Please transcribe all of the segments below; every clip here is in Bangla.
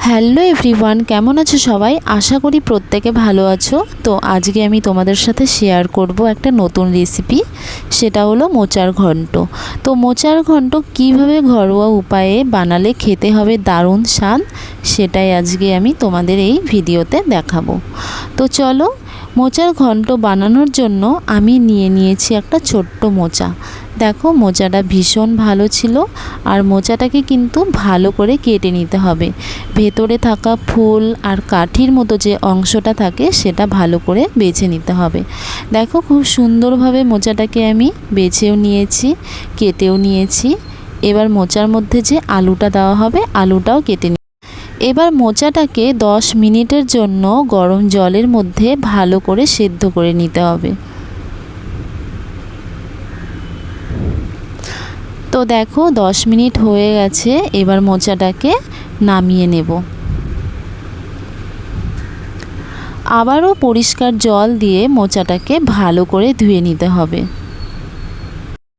হ্যালো এভরিওয়ান, কেমন আছো সবাই? আশা করি প্রত্যেকে ভালো আছো। তো আজকে আমি তোমাদের সাথে শেয়ার করব একটা নতুন রেসিপি, সেটা হলো মোচার ঘন্ট। তো মোচার ঘন্ট কিভাবে ঘরোয়া উপায়ে বানালে খেতে হবে দারুণ স্বাদ, সেটাই আজকে আমি তোমাদের এই ভিডিওতে দেখাবো। তো চলো, মোচার ঘন্ট বানানোর জন্য আমি নিয়েছি একটা ছোট্ট মোচা। দেখো, মোচাটা ভীষণ ভালো ছিল। আর মোচাটাকে কিন্তু ভালো করে কেটে নিতে হবে। ভেতরে থাকা ফুল আর কাঠির মতো যে অংশটা থাকে সেটা ভালো করে বেছে নিতে হবে। দেখো, খুব সুন্দরভাবে মোচাটাকে আমি বেছেও নিয়েছি, কেটেও নিয়েছি। এবার মোচার মধ্যে যে আলুটা দেওয়া হবে, আলুটাও কেটে নিই। এবার মোচাটাকে 10 মিনিটের জন্য গরম জলের মধ্যে ভালো করে সেদ্ধ করে নিতে হবে। তো দেখো, 10 মিনিট হয়ে গেছে। এবার মোচাটাকে নামিয়ে নেব। আবারও পরিষ্কার জল দিয়ে মোচাটাকে ভালো করে ধুয়ে নিতে হবে।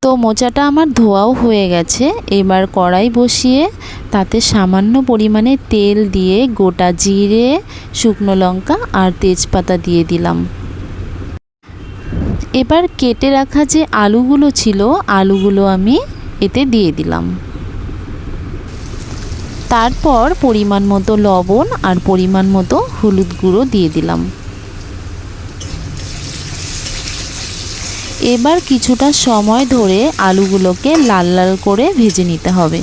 তো মোচাটা আমার ধোয়াও হয়ে গেছে। এবার কড়াই বসিয়ে তাতে সামান্য পরিমাণে তেল দিয়ে গোটা জিরে, শুকনো লঙ্কা আর তেজপাতা দিয়ে দিলাম। এবার কেটে রাখা যে আলুগুলো ছিল, আলুগুলো আমি এতে দিয়ে দিলাম। তারপর পরিমাণ মতো লবণ আর পরিমাণ মতো হলুদ গুঁড়ো দিয়ে দিলাম। এবার কিছুটা সময় ধরে আলুগুলোকে লাল লাল করে ভেজে নিতে হবে।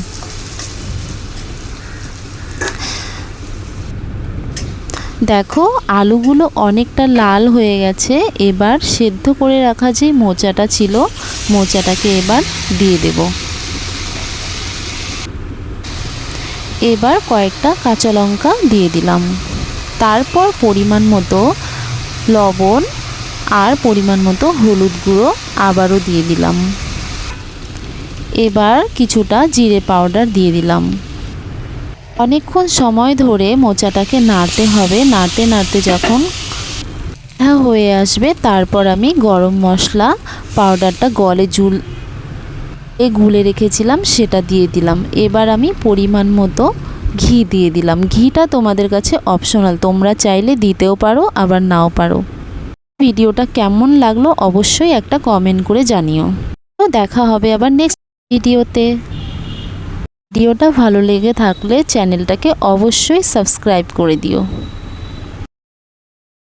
দেখো, আলুগুলো অনেকটা লাল হয়ে গেছে। এবার সেদ্ধ করে রাখা যে মোচাটা ছিল, মোচাটাকে এবার দিয়ে দেব। এবার কয়েকটা কাঁচা লঙ্কা দিয়ে দিলাম। তারপর পরিমাণ মতো লবণ আর পরিমাণ মতো হলুদ গুঁড়ো আবারও দিয়ে দিলাম। এবার কিছুটা জিরে পাউডার দিয়ে দিলাম। অনেকক্ষণ সময় ধরে মোচাটাকে নাড়তে হবে। নাড়তে নাড়তে যখন হয়ে আসবে, তারপর আমি গরম মশলা পাউডারটা গুলে রেখেছিলাম, সেটা দিয়ে দিলাম। এবার আমি পরিমাণ মতো ঘি দিয়ে দিলাম। ঘিটা তোমাদের কাছে অপশনাল, তোমরা চাইলে দিতেও পারো আবার নাও পারো। ভিডিওটা কেমন লাগলো অবশ্যই একটা কমেন্ট করে জানিও। তো দেখা হবে আবার নেক্সট ভিডিওতে। ভিডিওটা ভালো লেগে থাকলে চ্যানেলটাকে অবশ্যই সাবস্ক্রাইব করে দিও।